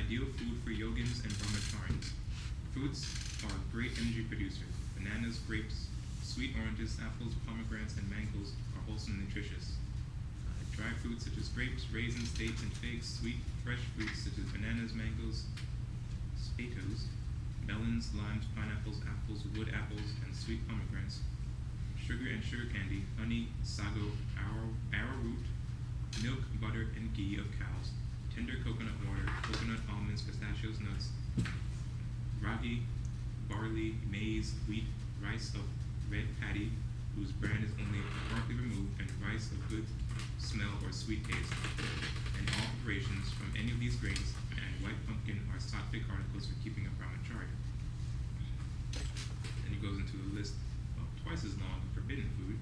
ideal food for yogins and brahmacharians. Fruits are great energy producers. Bananas, grapes, sweet oranges, apples, pomegranates, and mangoes are wholesome and nutritious. Dry fruits such as grapes, raisins, dates, and figs, sweet, fresh fruits such as bananas, mangoes, spatoes, melons, limes, pineapples, apples, wood apples, and sweet pomegranates, sugar and sugar candy, honey, sago, arrowroot, milk, butter, and ghee of cows, tender coconut water, coconut almonds, pistachios, nuts, ragi, barley, maize, wheat, rice of red paddy, whose bran is only partly removed, and rice of good smell or sweet taste. And all preparations from any of these grains and white pumpkin are sattvic articles for keeping up brahmacharya. Then he goes into a list of twice as long of forbidden food.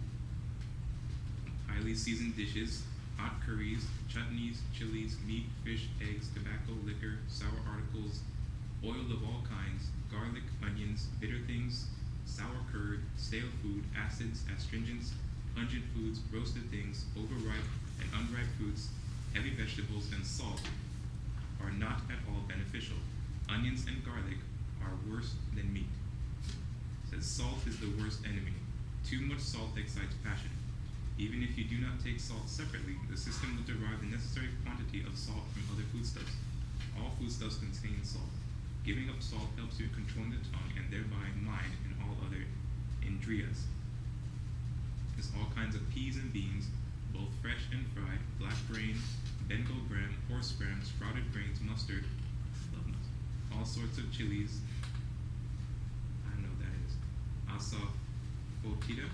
Highly seasoned dishes, hot curries, chutneys, chilies, meat, fish, eggs, tobacco, liquor, sour articles, oil of all kinds, garlic, onions, bitter things, sour curd, stale food, acids, astringents, pungent foods, roasted things, overripe and unripe fruits, heavy vegetables, and salt are not at all beneficial. Onions and garlic are worse than meat. It says salt is the worst enemy. Too much salt excites passion. Even if you do not take salt separately, the system will derive the necessary quantity of salt from other foodstuffs. All foodstuffs contain salt. Giving up salt helps you control the tongue and thereby mind and all other indriyas. There's all kinds of peas and beans, both fresh and fried, black grain, Bengal gram, horse gram, sprouted grains, mustard, all sorts of chilies. I don't know what that is. Asafoetida,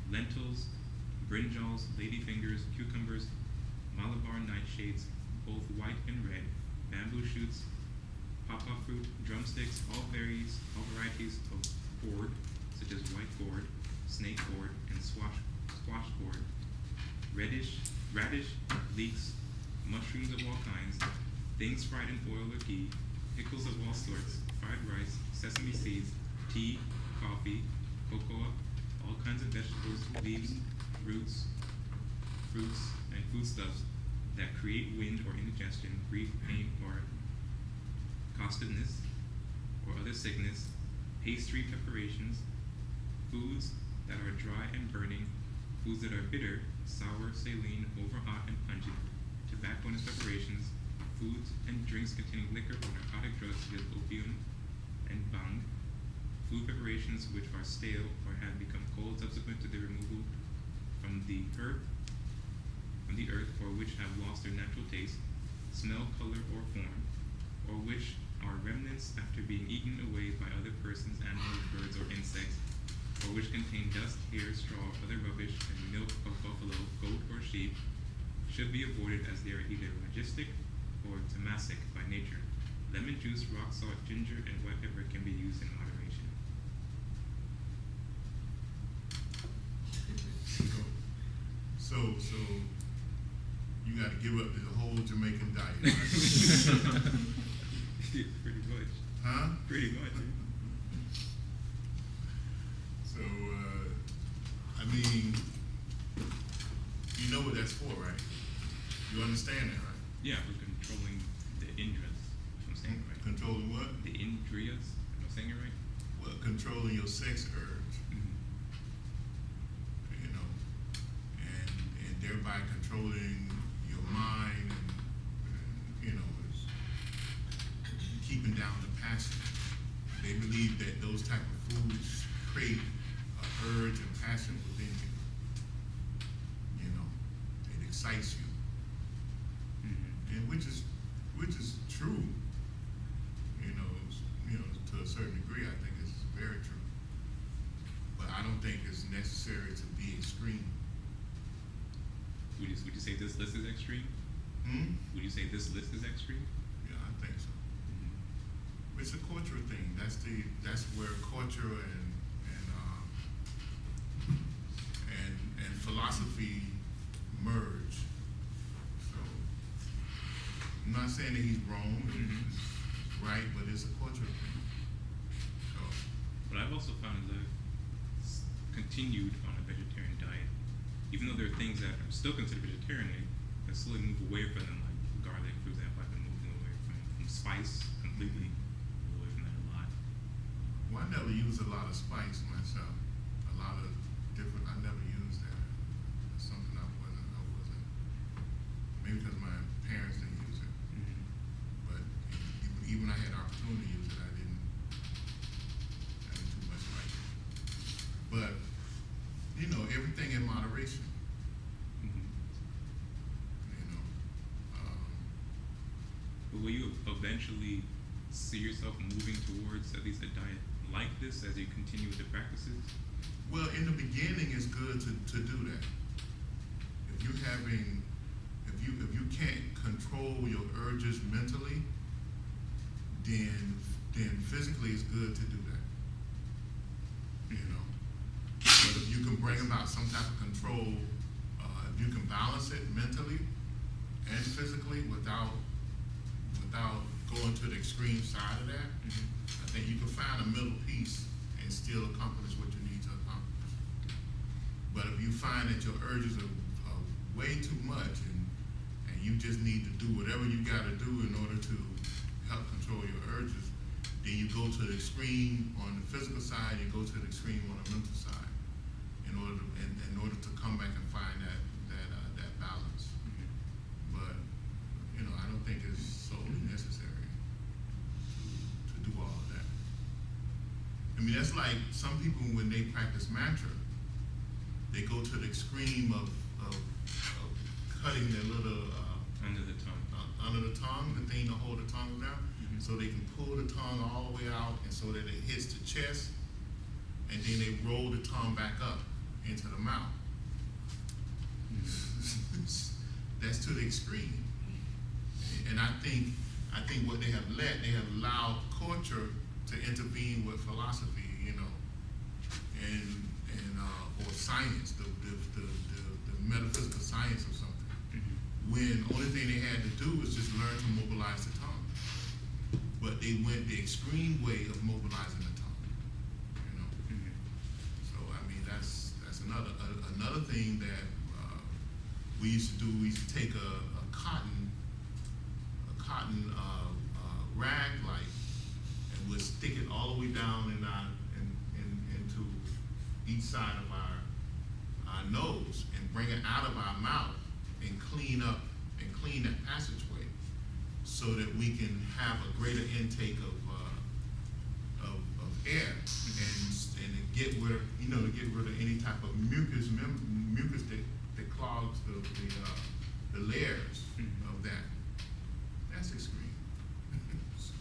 lentils, brinjals, ladyfingers, cucumbers, Malabar nightshades, both white and red, bamboo shoots, papa fruit, drumsticks, all varieties of gourd, such as white gourd, snake gourd, and squash gourd, radish, leeks, mushrooms of all kinds, things fried in oil or ghee, pickles of all sorts, fried rice, sesame seeds, tea, coffee, cocoa, all kinds of vegetables, leaves, roots, fruits, and foodstuffs that create wind or indigestion, grief, pain, or costiveness, or other sickness, pastry preparations, foods that are dry and burning, foods that are bitter, sour, saline, overhot, and pungent, tobacco and its preparations, foods and drinks containing liquor or narcotic drugs such as opium and bhang, food preparations which are stale or have become cold subsequent to their removal from the earth, or which have lost their natural taste, smell, color, or form, or which are remnants after being eaten away by other persons, animals, birds, or insects, or which contain dust, hair, straw, other rubbish, and milk of buffalo, goat, or sheep, should be avoided as they are either magistic or tamasic by nature. Lemon juice, rock salt, ginger, and white pepper can be used in moderation. So you got to give up the whole Jamaican diet, right? Pretty much. Huh? Pretty much. So, I mean, you know what that's for, right? You understand that, right? Yeah, we're controlling the indras. If I'm saying it right. Controlling what? The indriyas. Am I saying it right? Well, controlling your sex urge, you know, and thereby controlling your mind, and you know, it's keeping down the passion. They believe that those type of foods create an urge and passion within you. You know, it excites you, and which is true. You know, to a certain degree, I think it's very true. But I don't think it's necessary to be extreme. Would you say this list is extreme? Would you say this list is extreme? Yeah, I think so. It's a cultural thing. That's where culture and philosophy merge. So I'm not saying that he's wrong, right? But it's a cultural thing. So What I've also found is I've continued on a vegetarian diet, even though there are things that are still considered vegetarian, I slowly move away from them, like garlic, for example. I've been moving away from spice completely. Move away from that a lot. Well, I never used a lot of spice myself. A lot of different, I never used that. It's something I wasn't, maybe because my parents didn't use it. Mm-hmm. But even when I had the opportunity to use it, I didn't too much like it. But, you know, everything in moderation, Mm-hmm. you know. But will you eventually see yourself moving towards at least a diet like this as you continue with the practices? Well, in the beginning, it's good to do that. If you having, if you can't control your urges mentally, then physically it's good to do that. You know, but if you can bring about some type of control, if you can balance it mentally and physically without going to the extreme side of that, I think you can find a middle piece and still accomplish what you need to accomplish. But if you find that your urges are way too much and you just need to do whatever you gotta do in order to help control your urges, then you go to the extreme on the physical side, you go to the extreme on the mental side in order to come back and find that balance. But, you know, I don't think it's solely necessary to do all of that. I mean, that's like some people when they practice mantra, they go to the extreme of cutting their little Under the tongue. under the tongue, the thing to hold the tongue down, Mhm. so they can pull the tongue all the way out, and so that it hits the chest, and then they roll the tongue back up into the mouth. That's to the extreme. And I think what they have allowed culture to intervene with philosophy, you know, and or science, the metaphysical science of something. When the only thing they had to do was just learn to mobilize the tongue. But they went the extreme way of mobilizing the tongue, you know. So I mean, that's another thing that we used to do. We used to take a cotton rag, like, and we'd stick it all the way down into each side of our nose and bring it out of our mouth and clean that passageway so that we can have a greater intake of air and get rid of, you know, to get rid of any type of mucus that clogs the layers of that. That's extreme. It's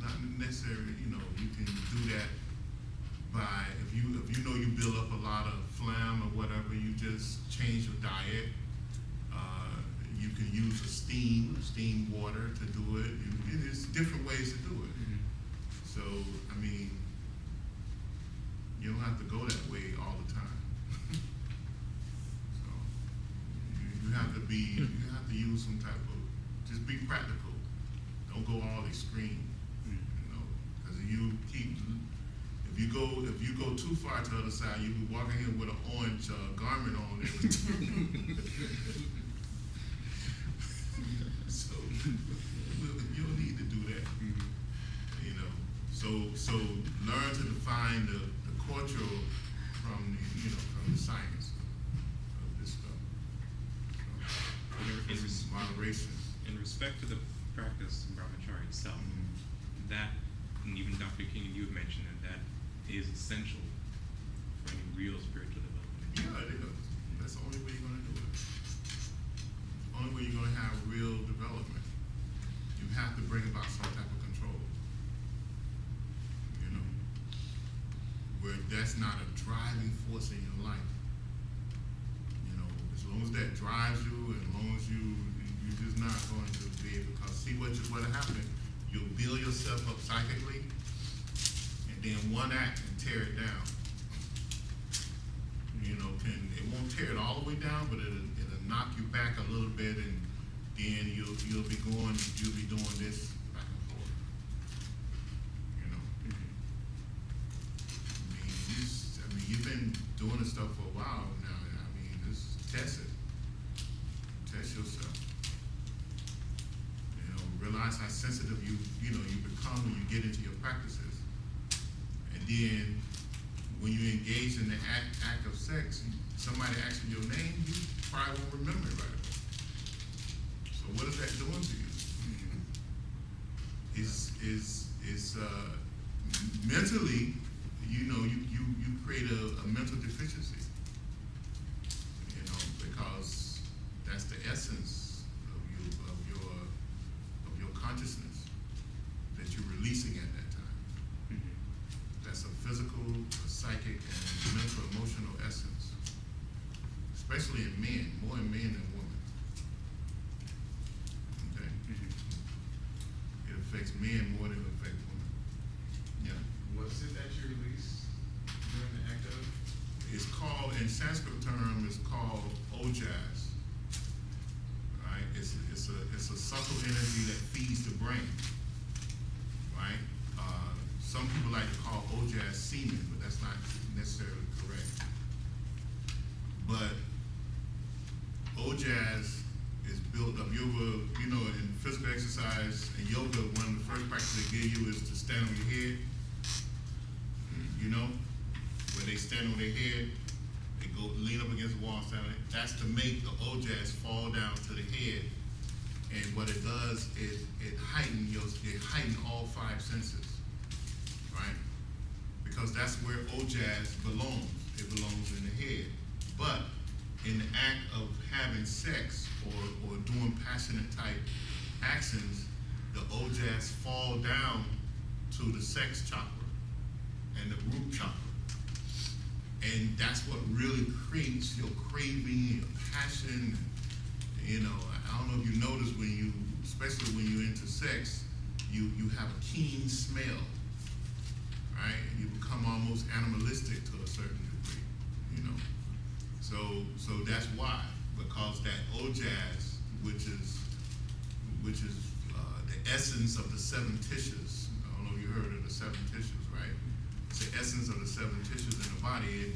not necessary, you know, you can do that by, if you know you build up a lot of phlegm or whatever, you just change your diet. You can use steam water to do it. There's different ways to do it. So, I mean, you don't have to go that way all the time. So, you have to use some type of, just be practical. Don't go all extreme, you know, because if you go too far to the other side, you'll be walking here with an orange garment on every time. So you don't need to do that, you know. So learn to define the cultural from the science of this stuff. So, moderation. In respect to the practice of Brahmacharya itself, that, and even Dr. King and you have mentioned that is essential for any real spiritual development. Yeah, it is. That's the only way you're going to do it. The only way you're going to have real development. You have to bring about some type of control. You know, where that's not a driving force in your life. You know, as long as that drives you, as long as you're just not going to be able, because see what'll happen. You'll build yourself up psychically, and then one act can tear it down. You know, it won't tear it all the way down, but it'll knock you back a little bit, and then you'll be doing this back and forth. You know, I mean, you've been doing this stuff for a while now. I mean, just test it, test yourself. You know, realize how sensitive you become when you get into your practices. And then when you engage in the act of sex, somebody asks you your name, you probably won't remember it right away. So what is that doing to you? Is mentally, you create a mental deficiency, because that's the essence of your consciousness that you're releasing at that time. That's a physical, a psychic, and mental, emotional essence, especially in men, more in men than women. Okay? It affects men more than it affects women. Yeah. What's it that you release during the act of? It's called, in Sanskrit term, it's called ojas. Right? It's a subtle energy that feeds the brain. Right? Some people like to call ojas semen, but that's not necessarily correct. But ojas is built up. In physical exercise and yoga, one of the first practices they give you is to stand on your head. Where they stand on their head, they go lean up against the wall, stand on it. That's to make the ojas fall down to the head. And what it does is it heighten all five senses, right? Because that's where ojas belongs. It belongs in the head. But in the act of having sex or doing passionate type actions, the ojas fall down to the sex chakra and the root chakra. And that's what really creates your craving, your passion. I don't know if you notice especially when you're into sex, you have a keen smell, right? You become almost animalistic to a certain degree, So that's why, because that ojas, which is the essence of the seven tissues. I don't know if you heard of the seven tissues, right? It's the essence of the seven tissues in the body.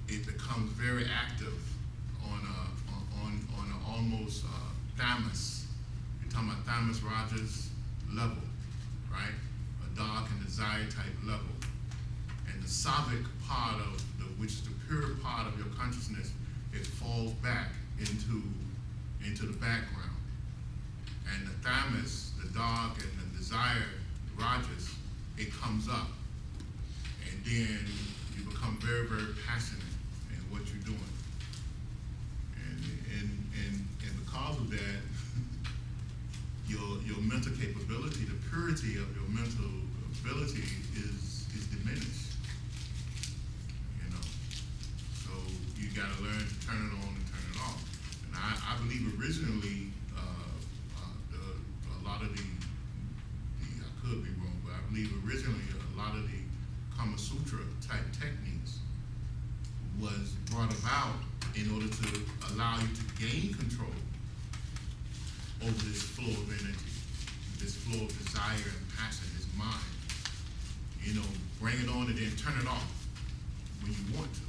It becomes very active on an almost thymus. You're talking about thymus rajas level, right? A dark and desire type level. And the sattvic part which is the pure part of your consciousness, it falls back into the background. And the thymus, the dark and the desire, the rajas, it comes up. And then you become very, very passionate in what you're doing. And because of that, your mental capability, the purity of your mental ability is diminished. So you got to learn to turn it on and turn it off. And I believe originally a lot of the I could be wrong, but I believe originally a lot of the Kama Sutra type techniques was brought about in order to allow you to gain control over this flow of energy, this flow of desire and passion, this mind. Bring it on and then turn it off when you want to.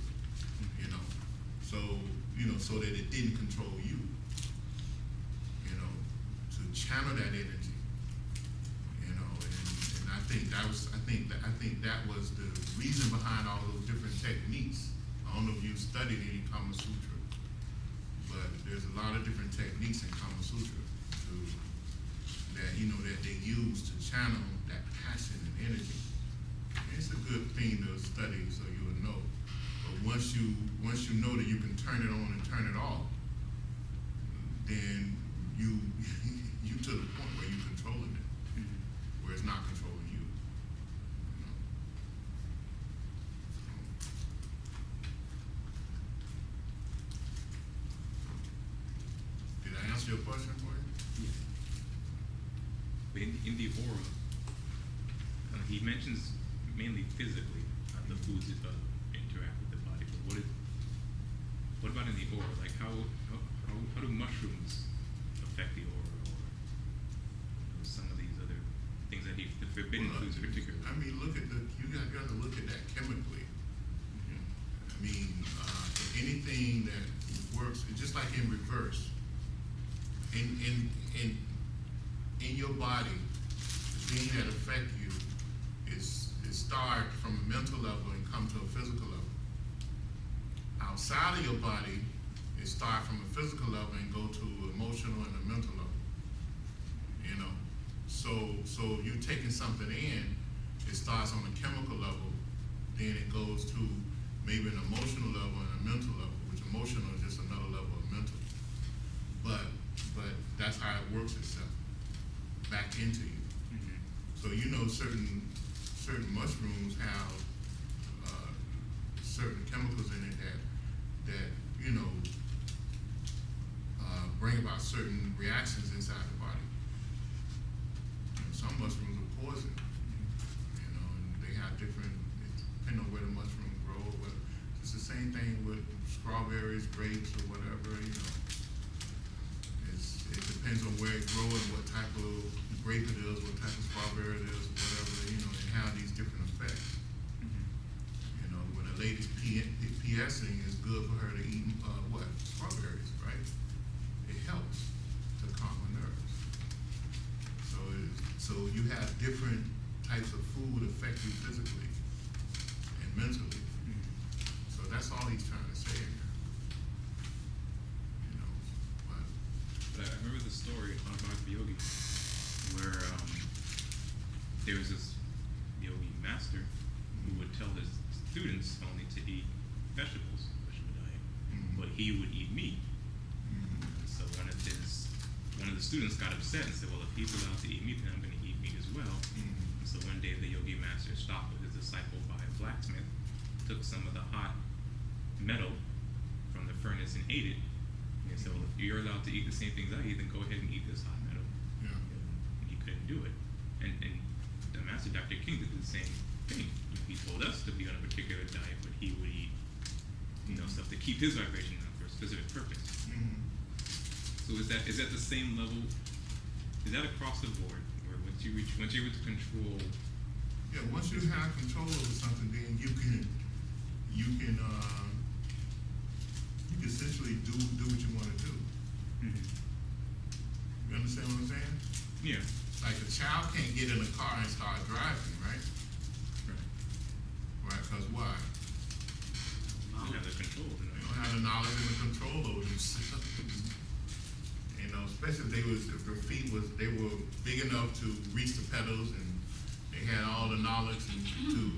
So that it didn't control you. To channel that energy. And I think that was the reason behind all those different techniques. I don't know if you've studied any Kama Sutra, but there's a lot of different techniques in Kama Sutra that they use to channel that passion and energy. It's a good thing to study so you'll know. But once you know that you can turn it on and turn it off, then you to the point where you're controlling it, where it's not controlling you. Did I answer your question for you? Yeah. But in the aura, he mentions mainly physically the foods that interact with the body. But what about in the aura? Like how do mushrooms affect the aura, or some of these other things that the forbidden foods particularly? I mean, you got to look at that chemically. I mean, anything that works, just like in reverse. In in your body, the thing that affect you is start from a mental level and come to a physical level. Outside of your body, it start from a physical level and go to emotional and a mental level. You know, so you taking something in, it starts on a chemical level, then it goes to maybe an emotional level and a mental level, which emotional is just another level of mental. But that's how it works itself back into you. Mm-hmm. So you know certain mushrooms have certain chemicals in it that you know bring about certain reactions inside the body. Some mushrooms are poison, you know, and they have different, depending on where the mushroom grows. But it's the same thing with strawberries, grapes, or whatever. You know, it depends on where it grows and what type of grape it is, what type of strawberry it is, whatever. You know, they have these different effects. You know, when a lady's PSing, it's good for her to eat strawberries, right? It helps to calm her nerves. So you have different types of food affect you physically and mentally. So that's all he's trying to say here. You know, But I remember the story on Bhakti Yogi where there was this yogi master who would tell his students only to eat vegetable diet, but he would eat meat. So one of the students got upset and said, well, if he's allowed to eat meat, then I'm going to eat meat as well. So one day the yogi master stopped with his disciple by a blacksmith, took some of the hot metal from the furnace and ate it. And he said, well, if you're allowed to eat the same things I eat, then go ahead and eat this hot metal. yeah. And he couldn't do it. And the master, Dr. King, did the same thing. He told us to be on a particular diet, but he would eat, stuff to keep his vibration up for a specific purpose. So is that the same level? Is that across the board, or once you're able to control? Yeah, once you have control over something, then you can essentially do what you want to do. You understand what I'm saying? Yeah. Like a child can't get in a car and start driving, right? Right, because why? You have the control. They don't have the knowledge and the control over themselves. You know, especially if their feet they were big enough to reach the pedals and they had all the knowledge to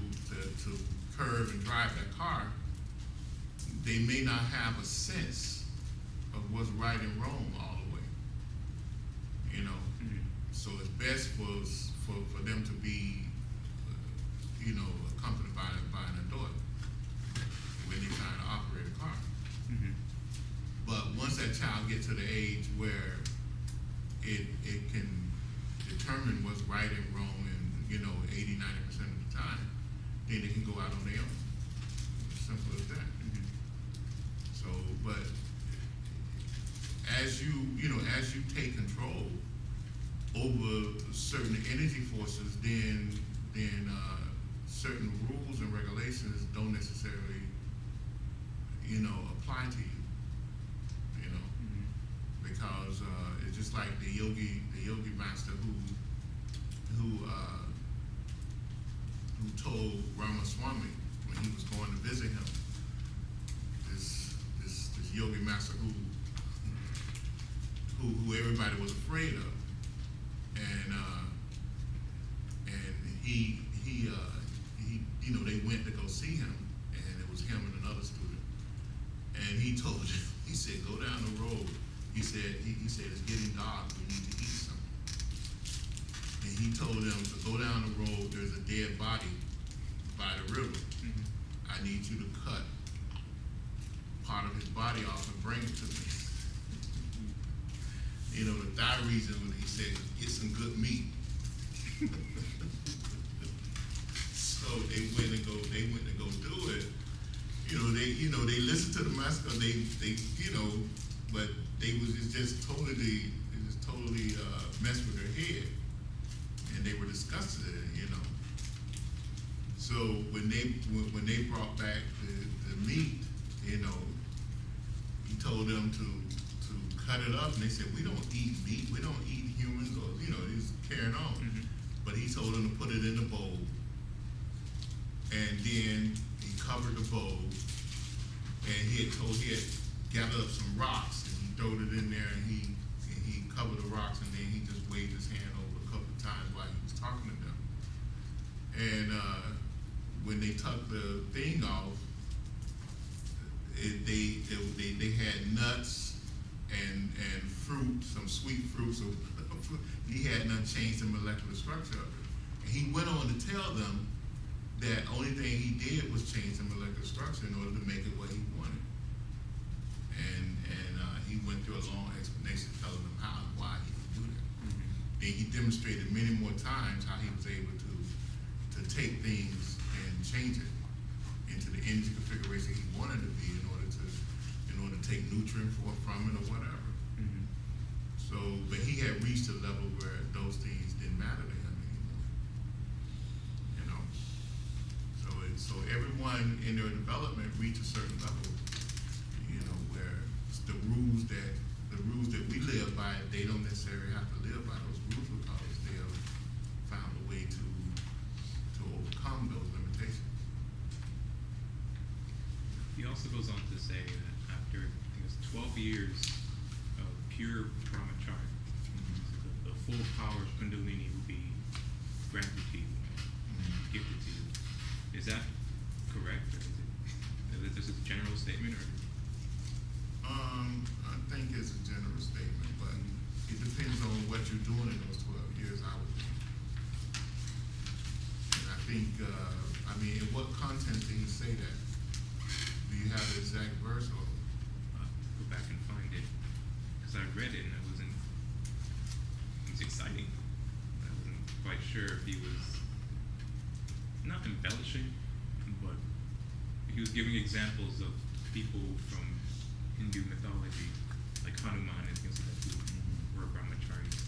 curve and drive that car, they may not have a sense of what's right and wrong all the way. You know, so it's best for them to be, accompanied by an adult when they're trying to operate a car. But once that child gets to the age where it can determine what's right and wrong and, 80-90% of the time, then they can go out on their own. As simple as that. So, but as you take control over certain energy forces, then certain rules and regulations don't necessarily, apply to you. Because it's just like the yogi master who told Ramaswamy when he was going to visit him, this yogi master who everybody was afraid of, and they went to go see him, and it was him and another student, and he told him, he said, go down the road. He said it's getting dark, we need to eat something. And he told them to go down the road, there's a dead body by the river. I need you to cut part of his body off and bring it to me. The thigh reason when he said, get some good meat. So they went to go do it. They listened to the master, but it just totally messed with their head, and they were disgusted at it, So when they brought back the meat, he told them to cut it up, and they said, we don't eat meat, we don't eat humans, or, you know, he's carrying on. Mhm. But he told them to put it in the bowl, and then he covered the bowl, and he had gathered up some rocks, and he threw it in there, and he covered the rocks, and then he just waved his hand over a couple of times while he was talking to them. And when they took the thing off, they had nuts and fruit, some sweet fruit. So he had not changed the molecular structure of it. And he went on to tell them that only thing he did was change the molecular structure in order to make it what he wanted. And he went through a long explanation telling them how and why he could do that. Mhm. Then he demonstrated many more times how he was able to take things and change it into the energy configuration he wanted to be in order to take nutrient from it or whatever. Mhm. So, but he had reached a level where those things didn't matter to him anymore. You know, so everyone in their development reached a certain level. You know, where the rules that we live by, they don't necessarily have to live by those rules because they have found a way to overcome those limitations. He also goes on to say that after, I think it's 12 years of pure Brahmacharya, the full power of Kundalini will be granted to you, gifted to you. Is that correct, or is this a general statement, or? I think it's a general statement, but it depends on what you're doing in those 12 years, I would think. And I think, in what context did he say that? Do you have the exact verse, or? Go back and find it, because I read it and it was exciting. I wasn't quite sure if he was not embellishing, but he was giving examples of people from Hindu mythology, like Hanuman and things like that, who were Brahmacharis,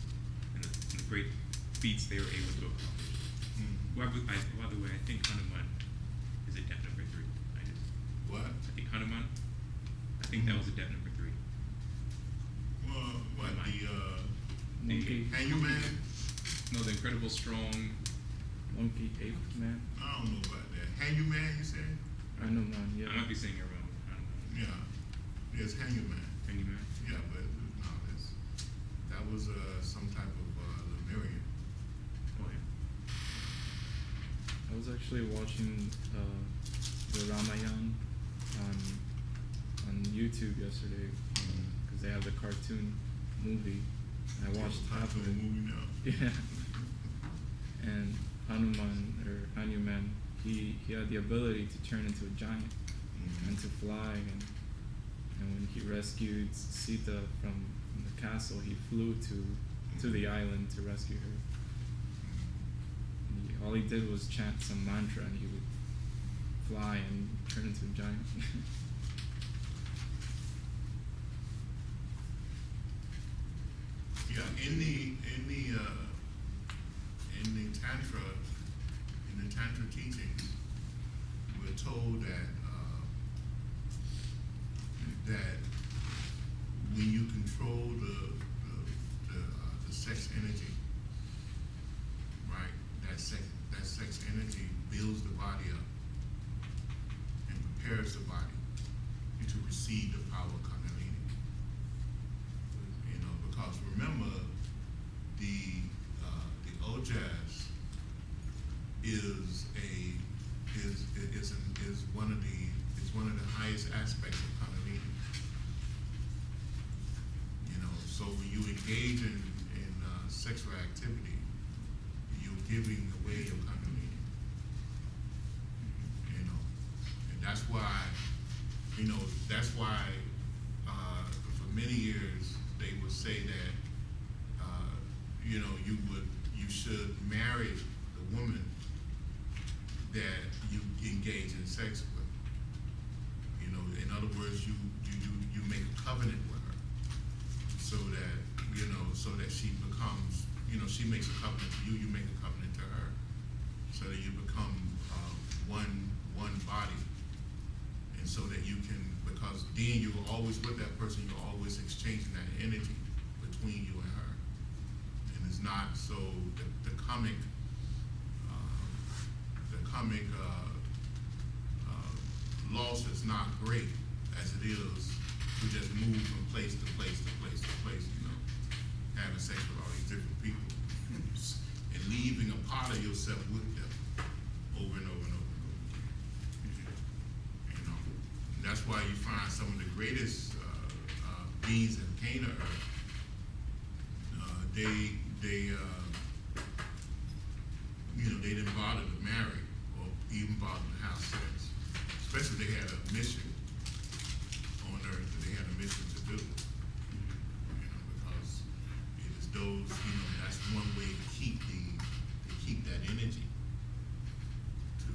and the great feats they were able to accomplish. By the way, I think Hanuman is a death number 3. What? I think Hanuman. I think that was a death number 3. Well, what, Monkey, Hangman? No, the incredible strong. monkey ape man. I don't know about that. Hangman, you said? Hanuman, yeah. I might be saying it wrong. Hanuman. Yeah. Yes, Hangman. Hanuman. Yeah, but no, that was some type of Lemurian. Oh yeah. I was actually watching the Ramayana on YouTube yesterday because they have the cartoon movie. I watched half of it. Movie now. Yeah. And Hanuman, he had the ability to turn into a giant and to fly, and when he rescued Sita from the castle, he flew to the island to rescue her. All he did was chant some mantra, and he would fly and turn into a giant. Yeah, in the tantra teachings, we're told that when you control the sex energy, right? That sex energy builds the body up and prepares the body to receive the power of Kundalini. You know, because remember, the ojas is one of the highest aspects of Kundalini. You know, so when you engage in sexual activity, you're giving away your Kundalini. You know, and that's why for many years they would say that you should marry the woman that you engage in sex with. You know, in other words, you make a covenant with her, so that she becomes, she makes a covenant to you, you make a covenant to her, so that you become one body, and so that you can, because then you're always with that person, you're always exchanging that energy. not so the comic loss is not great as it is to just move from place to place to place to place, you know, having sex with all these different people and leaving a part of yourself with them over and over and over and over again. You know, and that's why you find some of the greatest beings in Cana earth. They didn't bother to marry or even bother to have sex, especially if they had a mission on earth that they had a mission to do. You know, because it is those, you know, that's one way to keep that energy to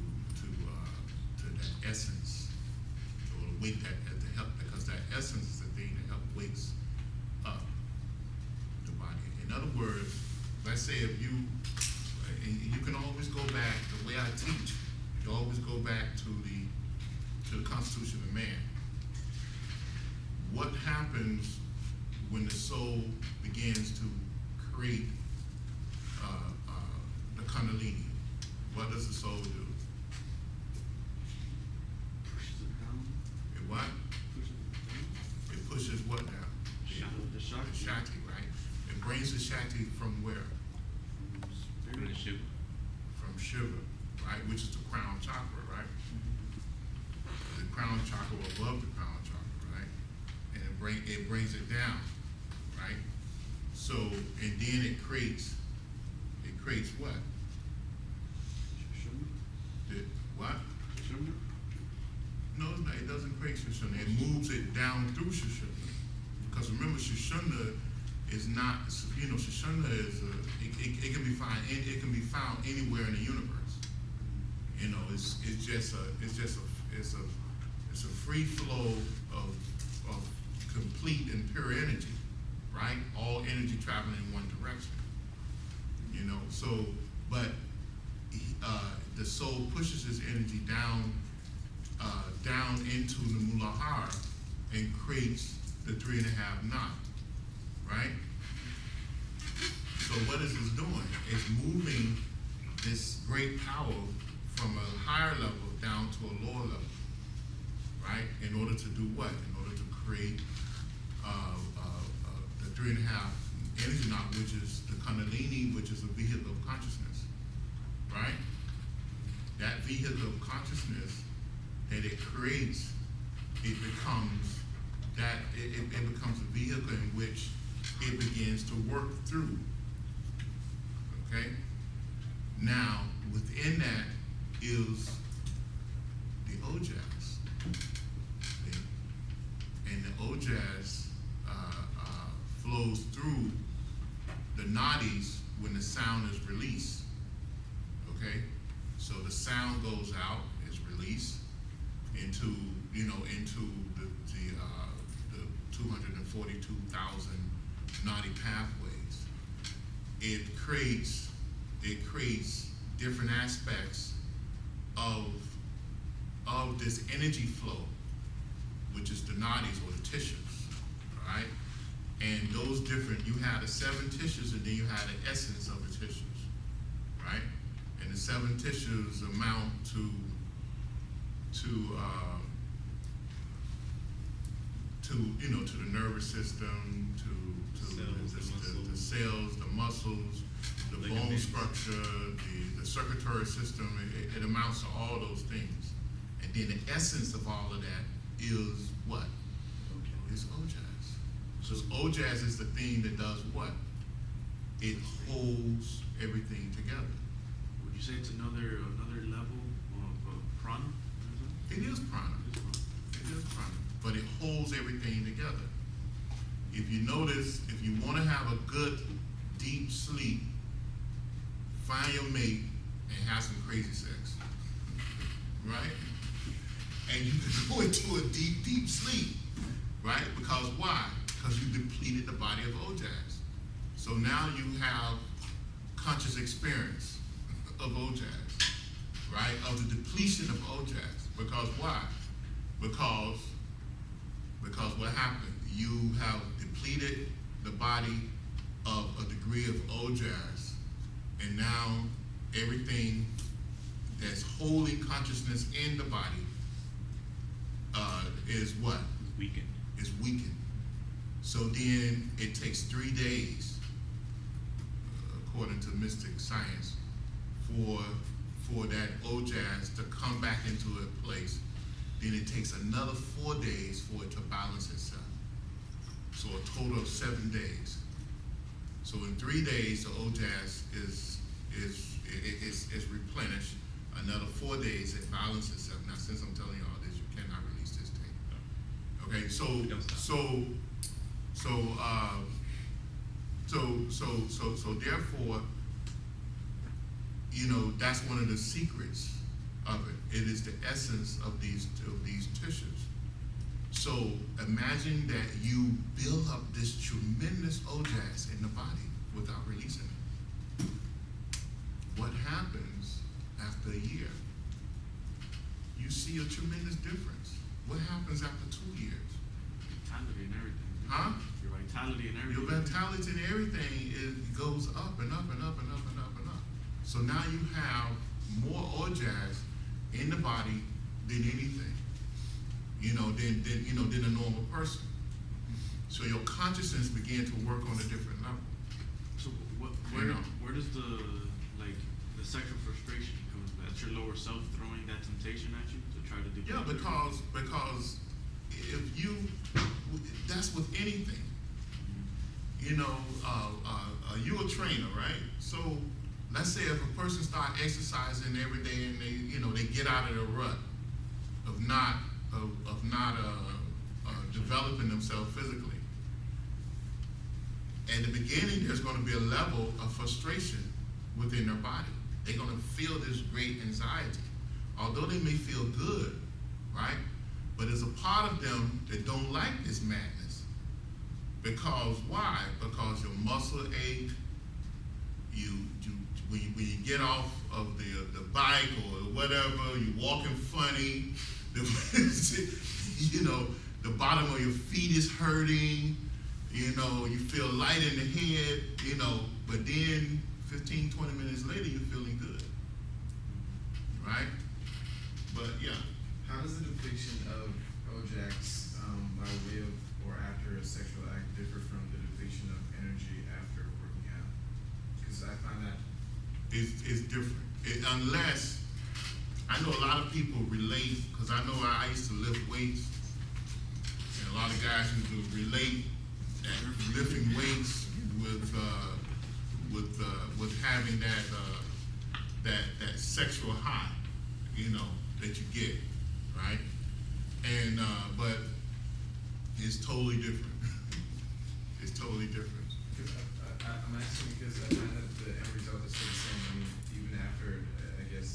that essence, or to wake that to help, because that essence is the thing that helps wakes up the body. In other words, let's say if you, and you can always go back, the way I teach, you always go back to the Constitution of Man. What happens when the soul begins to create the Kundalini? What does the soul do? Pushes it down. It what? Pushes it down. It pushes what down? The Shakti. The Shakti, right? It brings the Shakti from where? From the Shiva. From Shiva, right? Which is the crown chakra, right? The crown chakra above the crown chakra, right? And it brings it down, right? So, and then it creates what? Sushumna. What? Sushumna. No, it's not. It doesn't create Shushumna. It moves it down through Shushumna. Because remember, Shushumna is not, you know, Shushumna is it can be found anywhere in the universe. You know, it's a free flow of complete and pure energy, right? All energy traveling in one direction. You know, so but the soul pushes its energy down into the Mulahara and creates the 3.5 knot, right? So what is this doing? It's moving this great power from a higher level down to a lower level, right? In order to do what? In order to create the 3.5 energy knot, which is the Kundalini, which is a vehicle of consciousness, right? That vehicle of consciousness that it creates, it becomes a vehicle in which it begins to work through. Okay? Now, within that is the Ojas. Okay? And the Ojas flows through the nadis when the sound is released. Okay? So the sound goes out, is released into the 242,000 nadi pathways. It creates different aspects of this energy flow, which is the nadis or the tissues, right? And those different, you have the 7 tissues and then you have the essence of the tissues, right? And the 7 tissues amount to the nervous system, the cells, the muscles, the bone Ligaments. structure, the circulatory system. It amounts to all those things. And then the essence of all of that is what? It's Ojas. So Ojas is the thing that does what? It holds everything together. Would you say it's another level of prana? It is prana. It is prana. But it holds everything together. If you notice, if you want to have a good, deep sleep, find your mate and have some crazy sex. Right? And you can go into a deep, deep sleep. Right? Because why? Because you depleted the body of Ojas. So now you have conscious experience of Ojas. Right? Of the depletion of Ojas. Because why? Because what happened? You have depleted the body of a degree of OJAS, and now everything that's holding consciousness in the body is what? Weakened. Is weakened. So then it takes 3 days, according to mystic science, for that OJAS to come back into a place. Then it takes another 4 days for it to balance itself. So a total of 7 days. So in 3 days, the OJAS is replenished. Another 4 days, it balances itself. Now, since I'm telling you all this, you cannot release this tape. Okay, Don't stop. so therefore, you know, that's one of the secrets of it. It is the essence of these tissues. So imagine that you build up this tremendous OJAS in the body without releasing it. What happens after a year? You see a tremendous difference. What happens after 2 years? Vitality and everything. Huh? Your vitality and everything. Your vitality and everything goes up and up and up and up and up and up. So now you have more OJAS in the body than anything, than a normal person. So your consciousness began to work on a different level. So You know. where does the sexual frustration comes back? That's your lower self throwing that temptation at you to try to do. Yeah, because if you, that's with anything. You're a trainer, right? So let's say if a person start exercising every day and they get out of the rut of not developing themselves physically. At the beginning, there's going to be a level of frustration within their body. They're going to feel this great anxiety, although they may feel good, right? But there's a part of them that don't like this madness. Because why? Because your muscle ache. When you get off of the bike or whatever, you walking funny. The bottom of your feet is hurting. You feel light in the head. But then 15, 20 minutes later, you're feeling good, right? But yeah. How does the depiction of OJAX by way of or after a sexual act differ from the depiction of energy after working out? Because I find that It's different. Unless, I know a lot of people relate, because I know I used to lift weights, and a lot of guys used to relate that lifting weights with having that sexual high, that you get, right? And but it's totally different. It's totally different. because I'm asking because I find that the end result is still the same. I mean, even after I guess.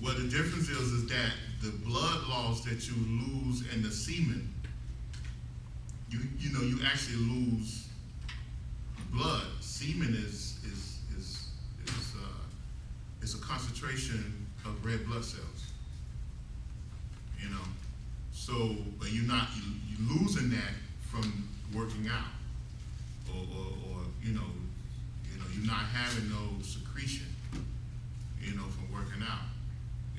Well, the difference is that the blood loss that you lose in the semen, you actually lose blood. Semen is a concentration of red blood cells. So, but you're losing that from working out, or you're not having no secretion, from working out.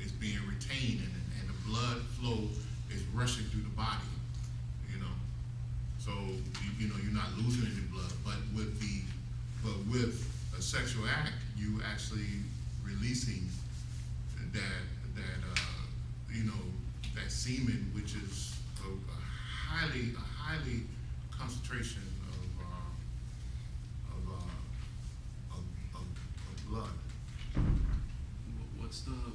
It's being retained, and the blood flow is rushing through the body, So you're not losing any blood, but with a sexual act, you actually releasing that semen, which is a highly concentration of blood. What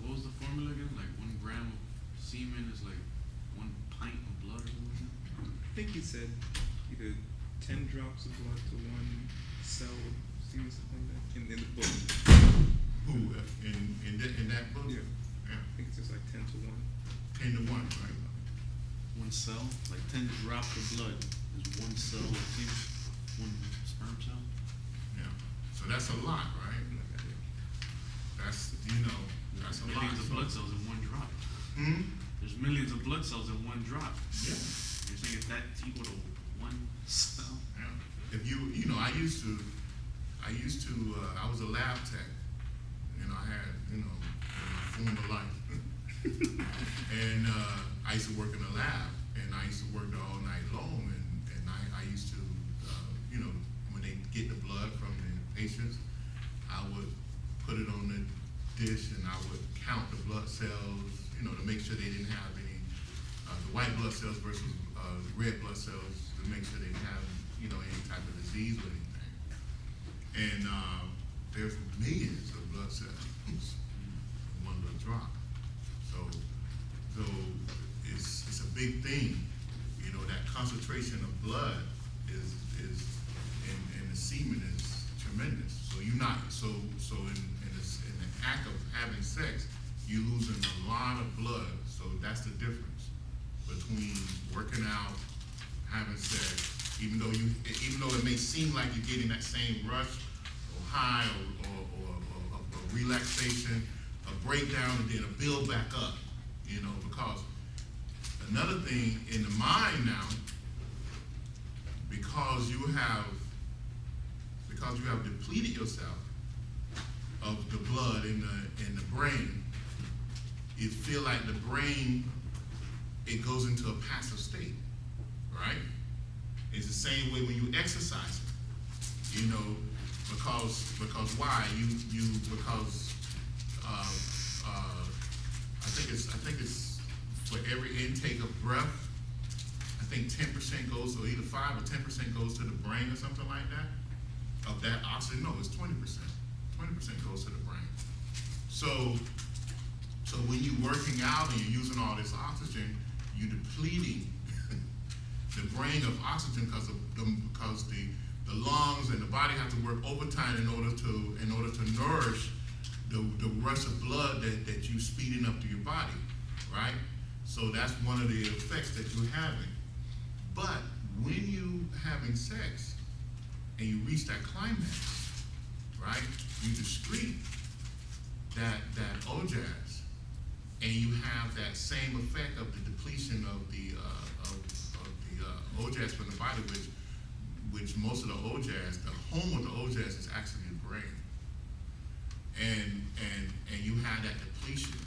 was the formula again? Like 1 gram of semen is like 1 pint of blood or something? I think he said either 10 drops of blood to 1 cell of semen, something like that, in the book. Who in that book? Yeah. Yeah. I think it's just like 10 to 1. 10 to 1, right? 1 cell, like 10 drops of blood is 1 cell of semen, 1 sperm cell. Yeah. So that's a lot, right? That's that's a lot. Millions of blood cells in 1 drop. Hmm? There's millions of blood cells in 1 drop. Yeah. You're saying if that's equal to 1 cell? Yeah. If I used to I used to, I was a lab tech. I had, a former life. And I used to work in a lab, and I used to work there all night long, and I used to, when they get the blood from the patients, I would put it on the dish, and I would count the blood cells, to make sure they didn't have any, the white blood cells versus the red blood cells, to make sure they didn't have, any type of disease or anything. And there's millions of blood cells in one little drop. So it's a big thing, that concentration of blood is in the semen is tremendous. So you're not, in the act of having sex, you're losing a lot of blood. So that's the difference between working out, having sex, even though it may seem like you're getting that same rush or high or relaxation, a breakdown, and then a build back up, because another thing in the mind now, because you have depleted yourself of the blood in the brain, it feel like the brain, it goes into a passive state, right? It's the same way when you exercise, because why? Because I think it's for every intake of breath, I think 10% goes, or either 5 or 10% goes to the brain or something like that. Of that oxygen, no, it's 20%. 20% goes to the brain. So when you're working out and you're using all this oxygen, you're depleting the brain of oxygen because the lungs and the body have to work overtime in order to nourish the rush of blood that you're speeding up to your body, right? So that's one of the effects that you're having. But when you having sex and you reach that climax, right? You excrete that OJAS, and you have that same effect of the depletion of the OJAS from the body, which most of the OJAS, the home of the OJAS is actually the brain. And you have that depletion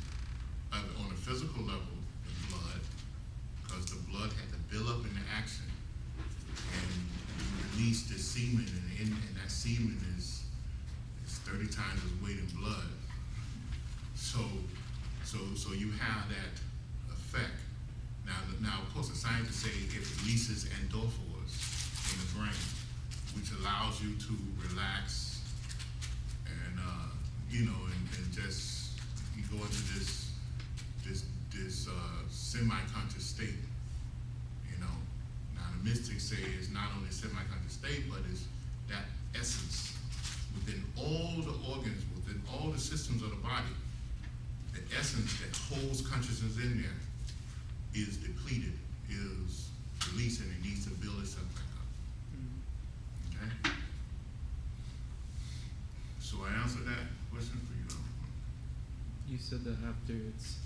on a physical level, the blood, because the blood had to build up in the action, and you release the semen, and that semen is 30 times its weight in blood. So you have that effect. Now, of course, the scientists say it releases endorphins in the brain, which allows you to relax and and just you go into this semi-conscious state. Now the mystics say it's not only a semi-conscious state, but it's that essence within all the organs, within all the systems of the body. The essence that holds consciousness in there is depleted, is releasing, it needs to build itself back up. Okay? So I answered that question for you, though. You said that after it's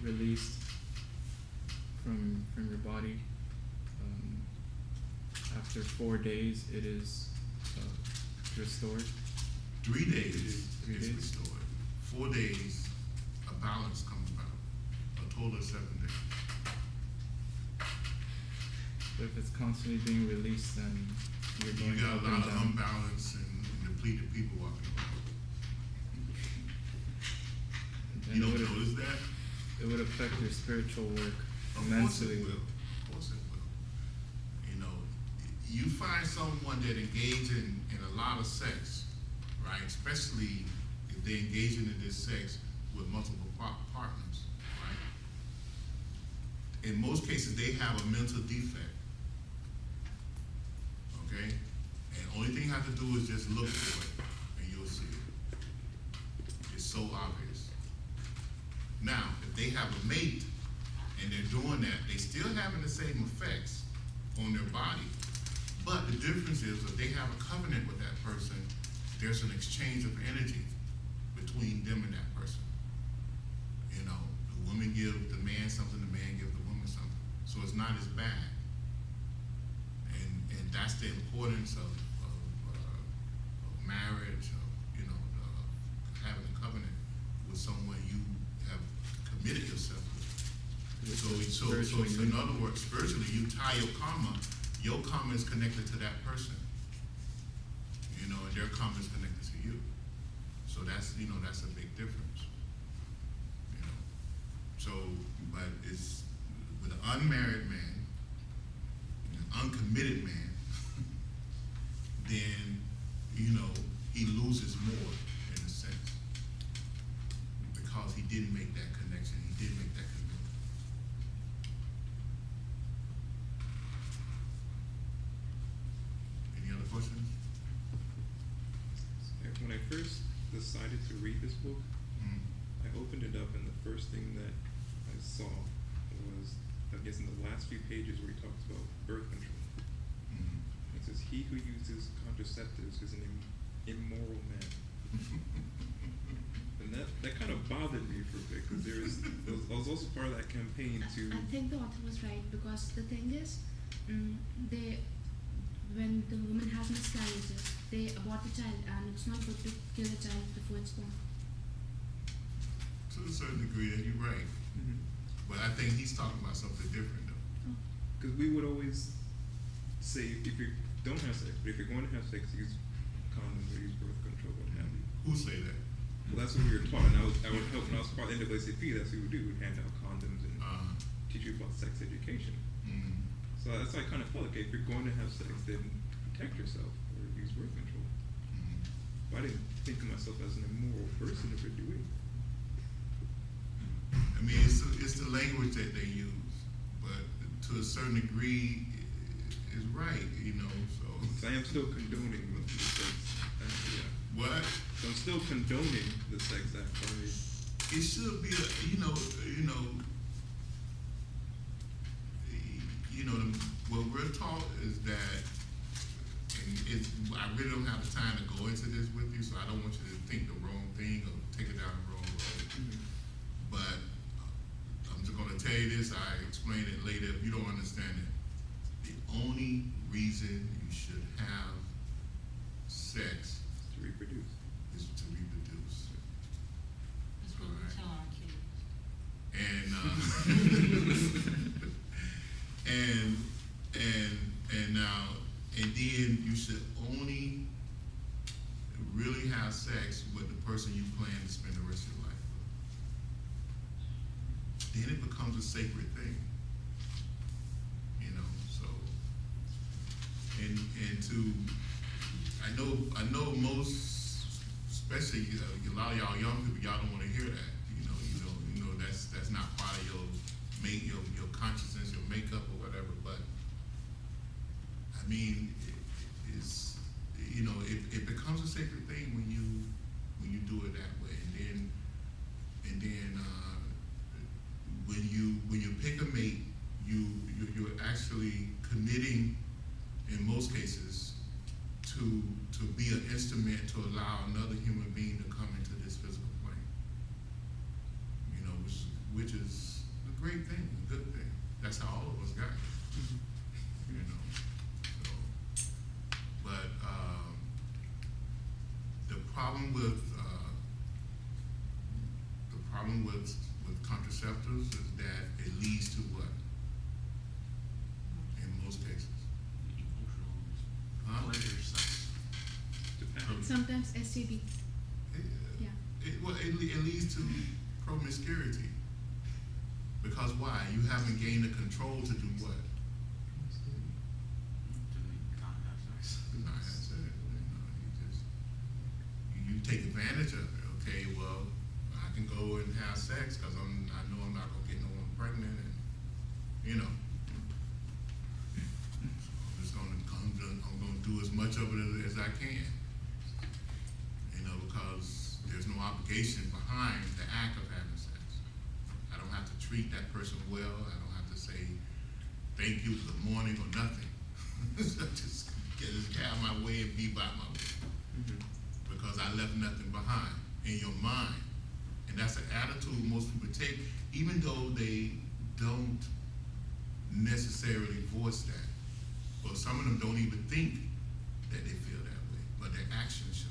released from your body, after 4 days, it is restored. 3 days 3 is days? restored. 4 days, a balance comes about. A total of 7 days. But if it's constantly being released, then you're You going got up a and lot of down. unbalanced and depleted people walking around. And You it don't would, notice that? it would affect your spiritual work Of course immensely. it will. Of course it will. You find someone that engages in a lot of sex, right? Especially if they're engaging in this sex with multiple partners, right? In most cases, they have a mental defect. Okay? And only thing you have to do is just look for it, and you'll see it. It's so obvious. Now, if they have a mate and they're doing that, they still having the same effects on their body. But the difference is if they have a covenant with that person, there's an exchange of energy between them and that person. The woman gives the man something, the man gives the woman something. So it's not as bad. And that's the importance of So in other words, spiritually, you tie your karma is connected to that person. You know, and their karma is connected to you. So that's a big difference. You know, so, but it's with an unmarried man, an uncommitted man, then, he loses more in a sense. Because he didn't make that connection, he didn't make that commitment. Any other questions? When I first decided to read this book, Mm. I opened it up, and the first thing that I saw was, I guess, in the last few pages where he talks about birth control. Mm. It says, "He who uses contraceptives is an immoral man." And that kind of bothered me for a bit, because I was also part of that campaign to. I think the author was right, because the thing is, when the woman has miscarriages, they abort the child, and it's not good to kill a child before it's born. To a certain degree, that you're right. But I think he's talking about something different, though. Because we would always say, if you don't have sex, but if you're going to have sex, use condoms or use birth control, what have you. Who say that? Well, that's what we were taught, and I would help when I was part of the NAACP. That's what we would do. We'd hand out condoms and teach you about sex education. Mm. So that's why I kind of felt, okay, if you're going to have sex, then protect yourself or use birth control. Mm. But I didn't think of myself as an immoral person if I do it. I mean, it's the language that they use, but to a certain degree, is right, so. So I am still condoning the sex act, yeah. What? So I'm still condoning the sex act by. It should be what we're taught is that, and I really don't have the time to go into this with you, so I don't want you to think the wrong thing or take it down the wrong road. But I'm just gonna tell you this, I explain it later if you don't understand it. The only reason you should have sex To reproduce. is to reproduce. That's what we tell our kids. And then you should only really have sex with the person you plan to spend the rest of your life with. Then it becomes a sacred thing. So and to I know most, especially a lot of y'all young people, y'all don't want to hear that. That's not part of your consciousness, your makeup or whatever. But I mean, it becomes a sacred thing when you do it that way. And then when you pick a mate, you're actually committing, in most cases, to be an instrument to allow another human being to come into this physical plane. Which is a great thing, a good thing. That's how all of us got it. So, but the problem with contraceptives is that it leads to what? In most cases. Huh? Pleasure sex. Depends. Sometimes STD. Yeah. It leads to promiscuity. Because why? You haven't gained the control to do what? Not have sex. Not have sex. You take advantage of it. Okay, well, I can go and have sex because I know I'm not gonna get no one pregnant, and So I'm gonna do as much of it as I can. Because there's no obligation behind the act of having sex. I don't have to treat that person well. I don't have to say thank you, good morning, or nothing. Just get out of my way and be by my way. Because I left nothing behind in your mind. And that's an attitude most people take, even though they don't necessarily voice that. Or some of them don't even think that they feel that way, but their actions show that.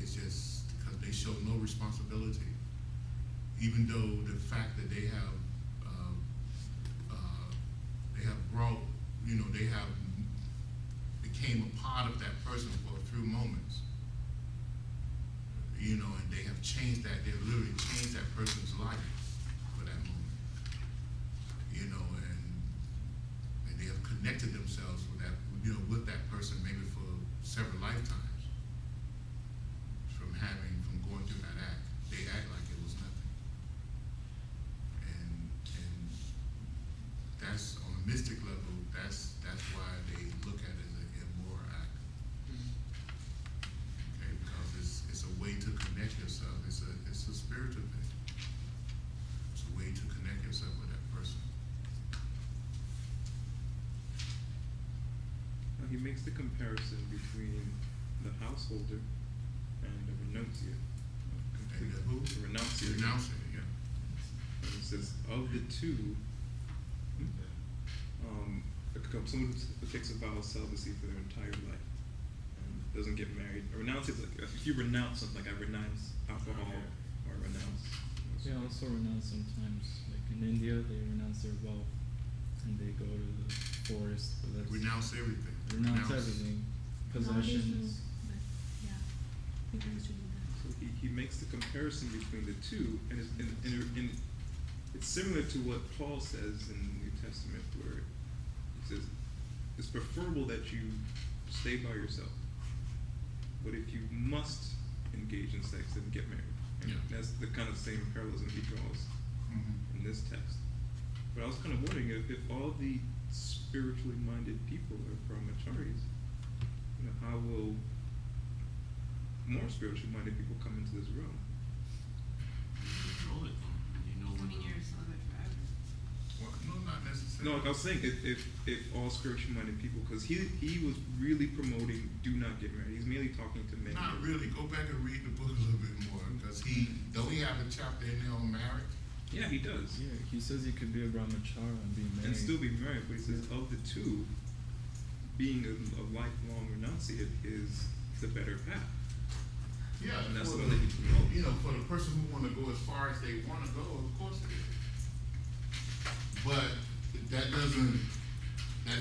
It's just because they show no responsibility. even though the fact that they have brought, they have became a part of that person for a few moments, and they have changed that, they have literally changed that person's life for that moment, and they have connected themselves with that, with that person maybe for several lifetimes from going through that act. They act like it was nothing. And that's on a mystic level, that's why they look at it as an immoral act. Okay, because it's a way to connect yourself. It's a spiritual thing. It's a way to connect yourself with that person. Now he makes the comparison between the householder and the renunciate. And the who? The renunciate. Renouncing, yeah. And it says, of the two, someone who takes a vow of celibacy for their entire life and doesn't get married. A renunciate is like, if you renounce something, like I renounce alcohol or renounce. They also renounce sometimes, like in India, they renounce their wealth and they go to the forest. But that's Renounce everything. renounce everything, possessions. But yeah, people used to do that. So he makes the comparison between the two, and it's similar to what Paul says in the New Testament, where he says it's preferable that you stay by yourself, but if you must engage in sex, then get married. And Yeah. that's the kind of same parallelism he draws Mm-hmm. in this text. But I was kind of wondering if all the spiritually minded people are brahmacharis, how will more spiritually minded people come into this realm? Control it though. You know I when mean, you're celibate forever. Well, no, not necessarily. No, I was saying if all spiritually minded people, because he was really promoting do not get married. He's mainly talking to men. Not really. Go back and read the book a little bit more, because don't he have a chapter in there on marriage? Yeah, he does. Yeah, he says he could be a brahmachara and be married. And still be married, but he says of the two, being a lifelong renunciate is the better path. Yeah, And that's for the one that he promotes. for the person who want to go as far as they want to go, of course it is. But that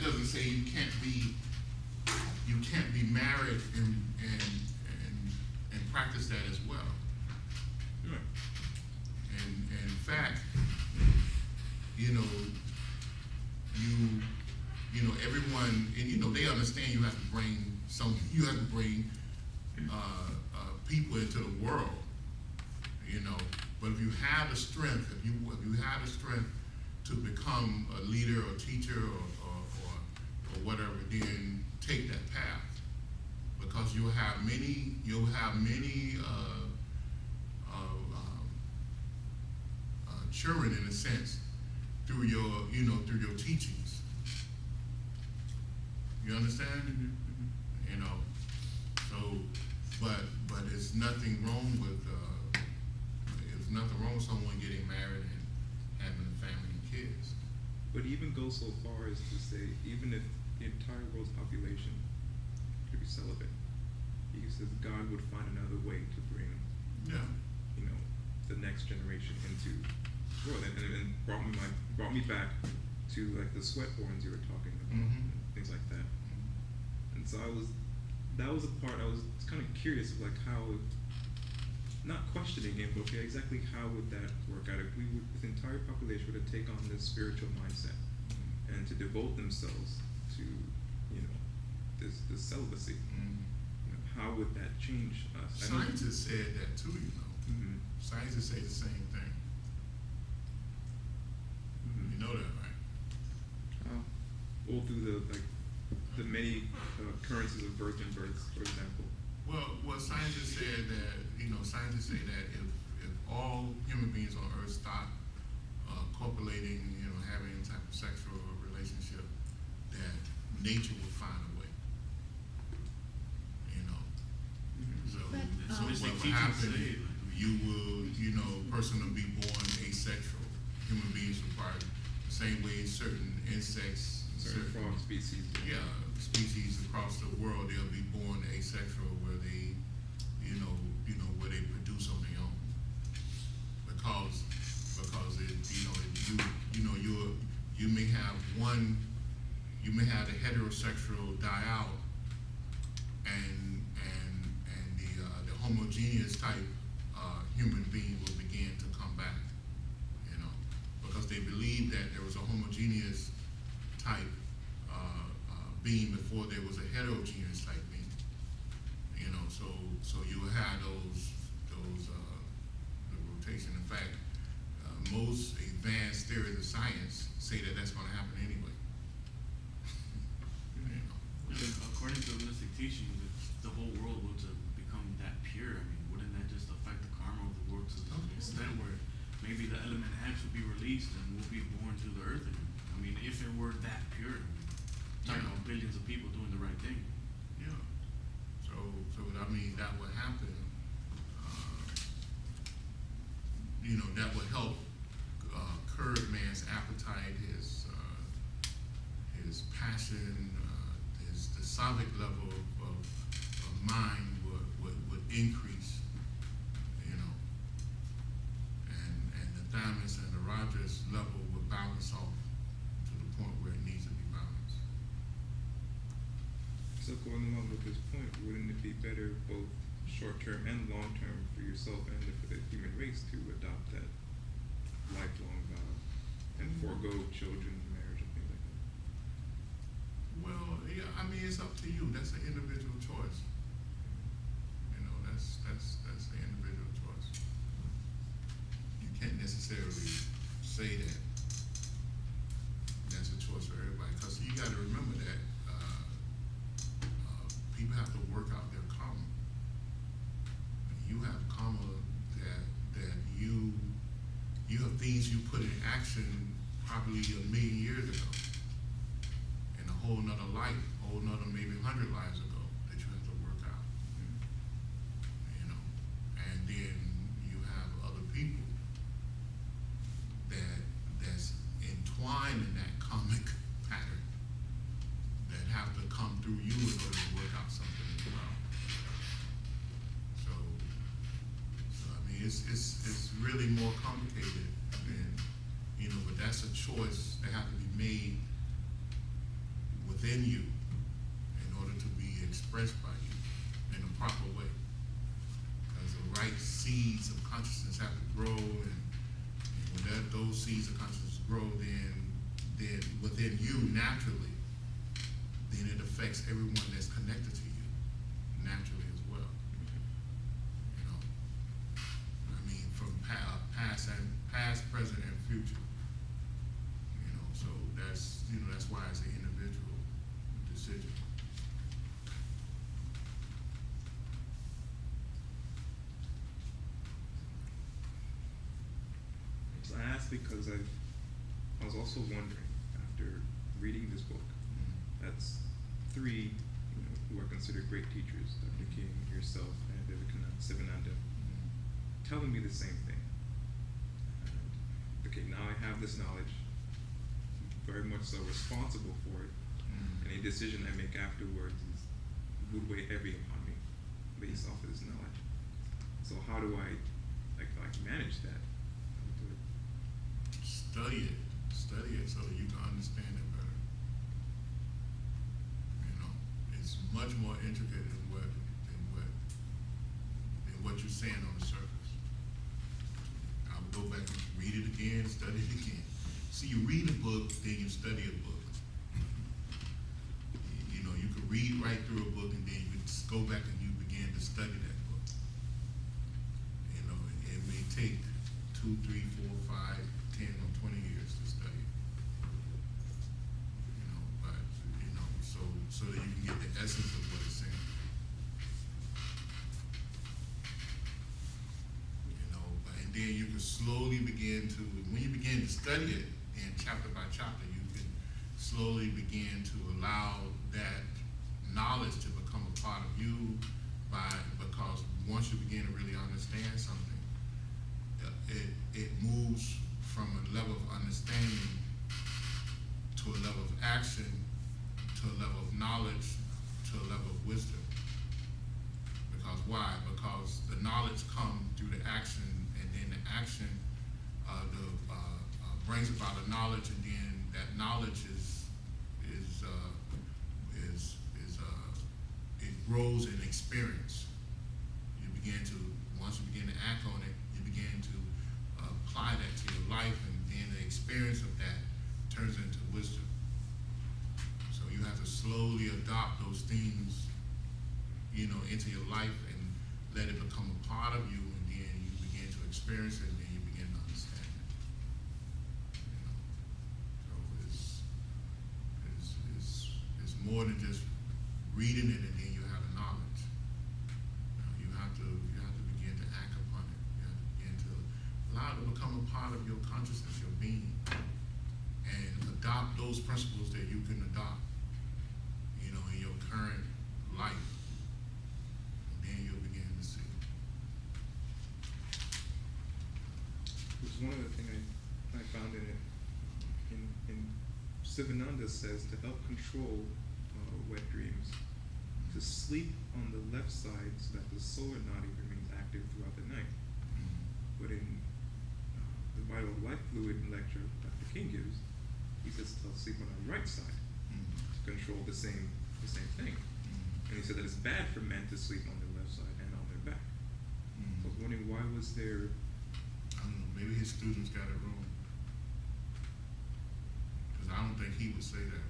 doesn't say you can't be married and practice that as well. Right. And in fact, everyone, and they understand you have to bring people into the world, but if you have the strength, if you have the strength to become a leader or teacher or whatever, then take that path, because you'll have many children, in a sense, through your teachings. You understand? So, but it's nothing wrong with someone getting married and having a family and kids. But he even goes so far as to say, even if the entire world's population could be celibate, he says God would find another way to bring, Yeah. the next generation into the world, and brought me back to like the sweat horns you were talking about, Mhm. and things like that. And so that was a part I was kind of curious of, like how, not questioning it, but okay, exactly how would that work out if the entire population were to take on this spiritual mindset and to devote themselves to, this celibacy? How would that change us? I know- Scientists said that too, Mhm. Scientists say the same thing. Mhm. You know that, right? Oh, All through the many occurrences of virgin births, for example. Well, scientists said that, scientists say that if all human beings on Earth stop copulating, having any type of sexual relationship, that nature will find a way. So, But, so It's what like will teachers happen, say, you will, person will be born asexual. Human beings will probably, the same way certain insects, Certain frog species. yeah, species across the world, they'll be born asexual, where they, where they produce on their own. Because you may have the heterosexual die out, and the homogeneous type human being will begin to come back, you know, because they believe that there was a homogeneous type being before there was a heterogeneous type being, you know. So you will have those the rotation. In fact, most advanced theories of science say that that's going to happen anyway. You know. According to mystic teachings, if the whole world were to become that pure, I mean, wouldn't that just affect the karma of the world to the extent where maybe the element X would be released and we'll be born to the earth again? I mean, if it were that pure, talking about billions of people doing the right thing. Yeah. So I mean, that would happen. You know, that would help curb man's appetite, his passion, the sattvic level of mind would increase. You know, and the thymus and the rajas level would balance off to the point where it needs to be balanced. So going along with this point, wouldn't it be better both short-term and long-term for yourself and for the human race to adopt that lifelong vow and forego children, marriage, and things like that? Well, yeah, I mean, it's up to you. That's an individual choice. You know, that's an individual choice. You can't necessarily say that that's a choice for everybody, because you got to remember that people have to work out their karma. You have karma that you have things you put in action probably 1,000,000 years ago, in a whole nother life, whole nother maybe 100 lives ago, that you have to work out. You know, and then you have other people that's entwined in that karmic pattern that have to come through you in order to work out something as well. So I mean, it's really more complicated than, you know, but that's a choice that has to be made within you in order to be expressed by you in a proper way. Because the right seeds of consciousness have to grow, and when those seeds of consciousness grow, then within you naturally, then it affects everyone that's connected to you naturally as well. You know, I mean, from past, present, and future. You know, so that's why it's an individual decision. So I asked because I was also wondering, after reading this book, that's three, who are considered great teachers, Dr. King, yourself, and Vivekananda, Sivananda, telling me the same thing. And, okay, now I have this knowledge, very much so responsible for it. Any decision I make afterwards would weigh heavy upon me based off of this knowledge. So how do I manage that? Study it so that you can understand it better. You know, it's much more intricate than what you're saying on the surface. I would go back and read it again, study it again. See, you read a book, then you study a book. You know, you can read right through a book, and then you just go back and you begin to study that book. You know, it may take 2, 3, 4, 5, 10, or 20 years to study. You know, but so that you can get the essence of what it's saying. You know, and then you can slowly begin to, when you begin to study it, and chapter by chapter, you can slowly begin to allow that knowledge to become a part of you, because once you begin to really understand something, it moves from a level of understanding to a level of action, to a level of knowledge, to a level of wisdom. Because why? Because the knowledge comes through the action, and then the action brings about a knowledge, and then that knowledge is grows in experience. You begin to, once you begin to act on it, you begin to apply that to your life, and then the experience of that turns into wisdom. So you have to slowly adopt those things, into your life and let it become a part of you, and then you begin to experience it, and then you begin to understand it. So it's more than just reading it and then you have the knowledge. You have to begin to act upon it. You have to begin to allow it to become a part of your consciousness, your being, and adopt those principles that you can adopt, in your current life. And then you'll begin to see. It was one of the things I found in it. In Sivananda says to help control wet dreams, to sleep on the left side so that the solar nadi remains active throughout the night. But in the Vital Life Fluid lecture Dr. King gives, he says to sleep on the right side to control the same thing. And he said that it's bad for men to sleep on their left side and on their back. I was wondering, why was there? I don't know, maybe his students got it wrong. Because I don't think he would say that.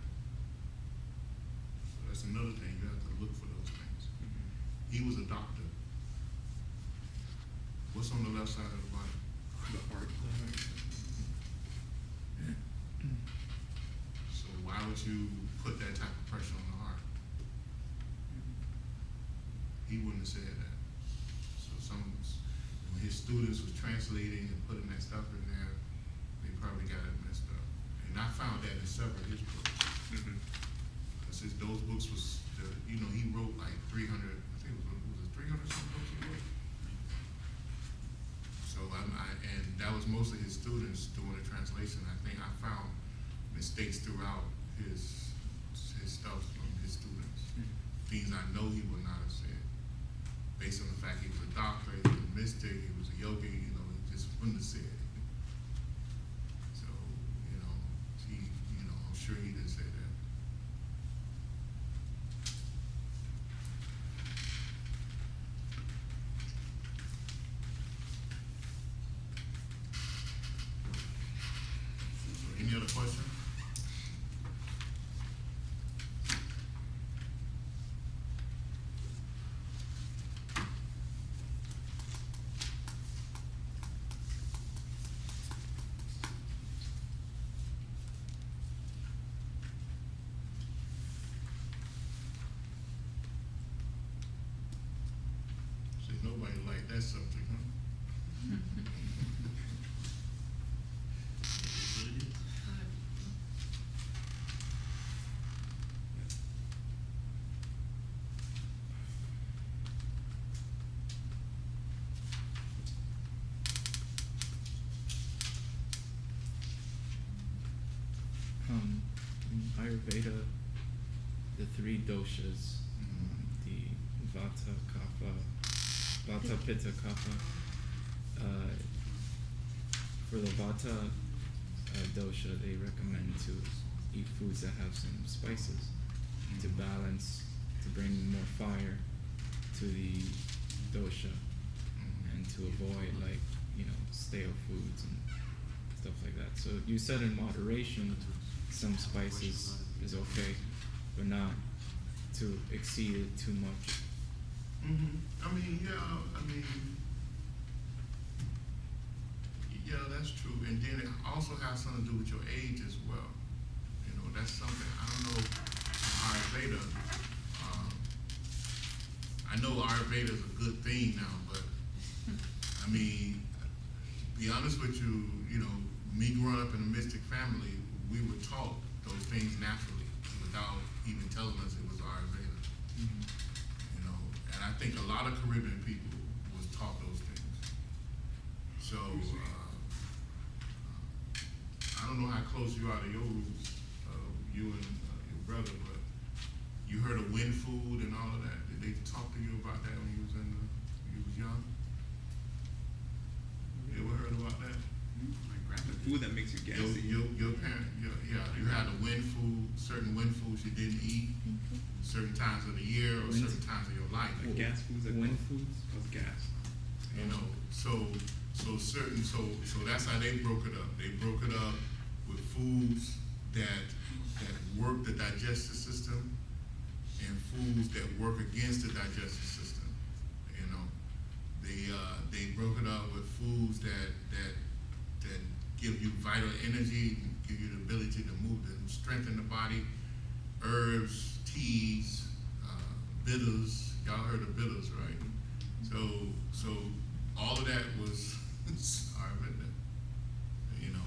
So that's another thing, you have to look for those things. He was a doctor. What's on the left side of the body? The heart. So why would you put that type of pressure on the heart? He wouldn't have said that. So when his students was translating and putting that stuff in there, they probably got it messed up. And I found that in several of his books. Because those books was, he wrote like 300, I think it was 300 something books he wrote. So and that was most of his students doing the translation. I think I found mistakes throughout his stuff from his students. Things I know he would not have said. Based on the fact he was a doctor, he was a mystic, he was a yogi, he just wouldn't have said it. So, I'm sure he didn't say that. So, any other questions? See, nobody liked that subject, huh? In Ayurveda, the three doshas, the Vata, Pitta, Kapha. For the Vata dosha, they recommend to eat foods that have some spices to balance, to bring more fire to the dosha, and to avoid stale foods and stuff like that. So you said in moderation, some spices is okay, but not to exceed it too much. Yeah, that's true. And then it also has something to do with your age as well. That's something, I don't know, Ayurveda, I know Ayurveda is a good thing now, but, be honest with you, me growing up in a mystic family, we were taught those things naturally without even telling us it was Ayurveda. And I think a lot of Caribbean people was taught those things. So, I don't know how close you are to your roots, you and your brother, but you heard of wind food and all of that. Did they talk to you about that when you was young? You ever heard about that? The food that makes you gassy. Your parent, you had a wind food, certain wind foods foods you didn't eat, Thank you. certain times of the year or Winter. certain times of your life. Like gas foods that Wind cause, foods. cause gas. You know, so that's how they broke it up. They broke it up with foods that work the digestive system and foods that work against the digestive system. You know, they broke it up with foods that give you vital energy, give you the ability to move, to strengthen the body. Herbs, teas, bitters. Y'all heard of bitters, right? So all of that was sorry about that. You know,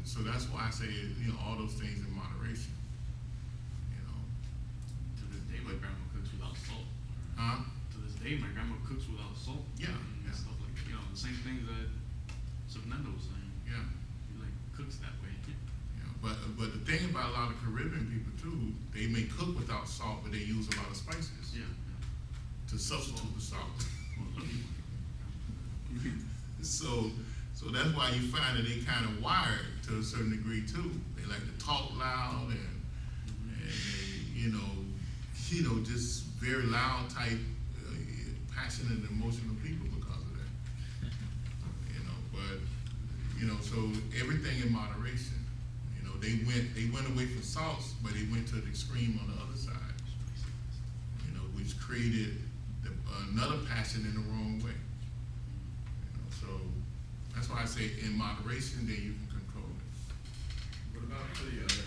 so that's why I say, you know, all those things in moderation. You know, To this day, my grandma cooks without salt. huh? To this day, my grandma cooks without salt. Yeah, And yeah. stuff like that. You know, the same things that Subnendo was saying. Yeah. He like cooks that way. Yeah, but the thing about a lot of Caribbean people too, they may cook without salt, but they use a lot of spices Yeah. to substitute the salt. Well, let me- So that's why you find that they kind of wired to a certain degree too. They like to talk loud and they, you know, just very loud type, passionate and emotional people because of that. You know, but you know, so everything in moderation. You know, they went away from salts, but they went to the extreme on the other side. You know, which created another passion in the wrong way. You know, so that's why I say in moderation, then you can control it. What about for the other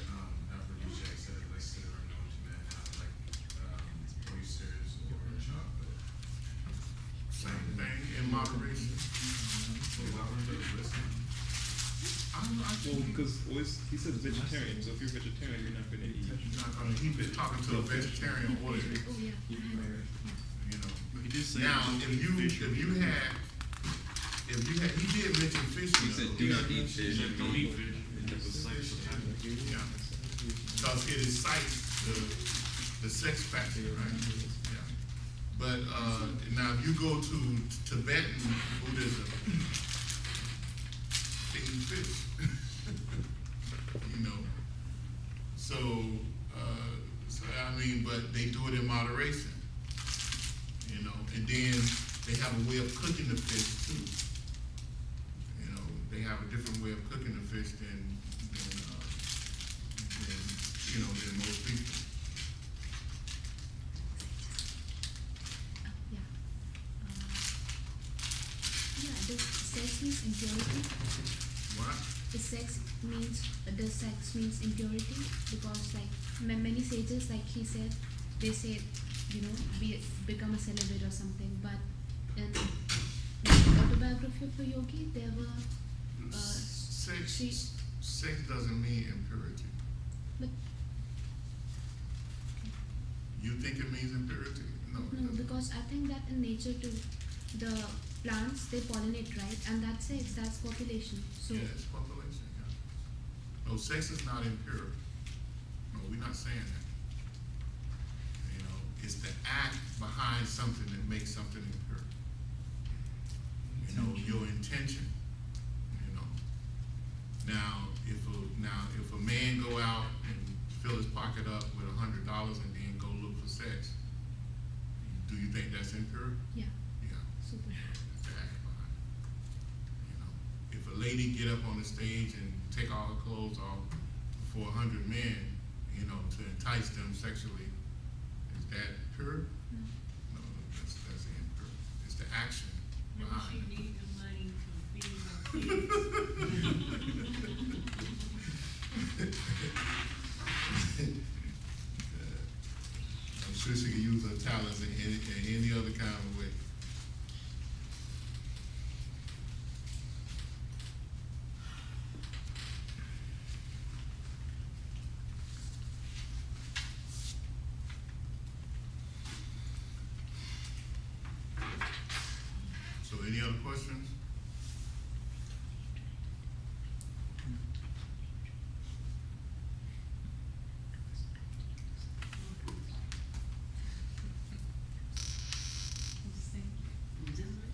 aphrodisiacs that are listed or known to men, like oysters or chocolate? Same thing in moderation. So why weren't those listed? I don't know. I Well, think because he said vegetarian, so if you're vegetarian, you're not gonna eat. he's not gonna. He was talking to a vegetarian audience. Oh, yeah. I had it. You know. But he did say. Now, don't if eat you fish or meat. he did mention fish. He said, do not eat He fish. said don't eat fish. And that was like satanic. Yeah. Because it incites the sex factor, right? Yeah. But now, if you go to Tibetan Buddhism, they eat fish. You know. So I mean, but they do it in moderation. You know, and then they have a way of cooking the fish too. You know, they have a different way of cooking the fish than than most people. Yeah. Does sex means impurity? What? Does sex means impurity? Because like many sages, like he said, they say, you know, become a celibate or something. But in the autobiography of a yogi, there were Sex doesn't mean impurity. but You think it means impurity? No, it no, doesn't. because I think that in nature too, the plants they pollinate, right? And that's sex, that's population. So Yeah, it's population, yeah. No, sex is not impure. No, we're not saying that. You know, it's the act behind something that makes something impure. You know, your intention, you know. Now, if a man go out and fill his pocket up with $100 and then go look for sex, do you think that's impure? yeah, Yeah. super. That's the act behind it. You know, if a lady get up on the stage and take all her clothes off before 100 men, you know, to entice them sexually, is that pure? No. No, that's impure. It's the action Maybe behind she it. needs the money to feed her kids. I'm sure she can use her talents in any other kind of way. So any other questions?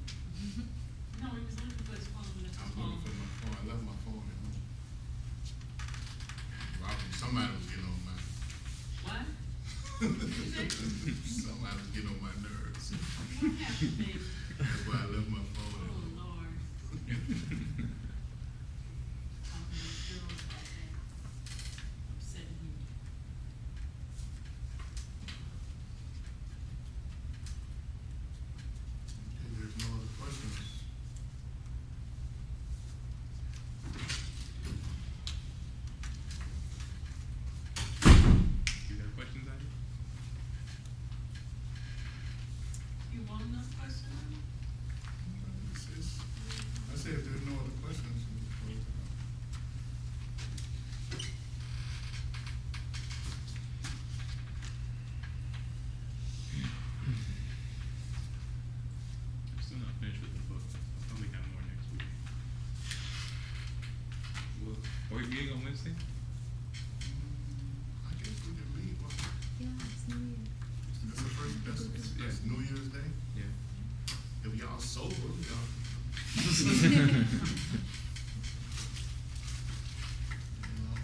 No, he was looking for his phone, but it's I his was looking phone. for my phone. I left my phone at home. Somebody was getting on my Somehow to get on my nerves. What happened, baby? That's why I left my phone at Oh, home. Lord. Talking to girls about that. Upsetting you. Okay, there's no other questions. You got questions, Ivy? You want another question? I said if there's no other questions, we'll close it out. I'm still not finished with the book. I'll probably have more next week. Well, are we meeting on Wednesday? I guess we can meet, well, Yeah, it's New Year. that's the first, that's New Year's Day? Yeah. If y'all sober, y'all. You know,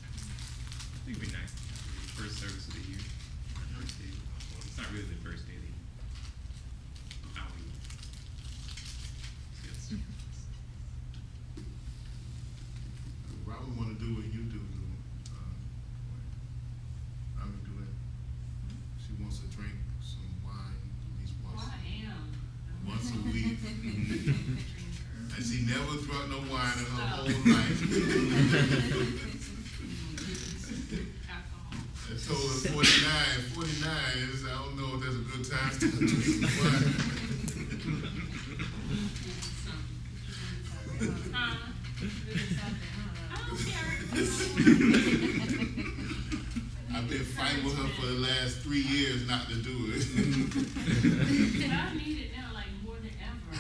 I think it'd be nice. First service of the year. First day. Well, it's not really the first day of the year. How we. Yes. Robin wanna do what you do, I'm gonna do it. She wants to drink some wine at least Oh, once, I am. once a week. And she never drunk no wine in her Stop. whole life. Alcohol. I told her 49 is, I don't know if that's a good time to start drinking wine. Huh? I don't care. I've been fighting with her for the last 3 years not to do it. But I need it now like more than ever.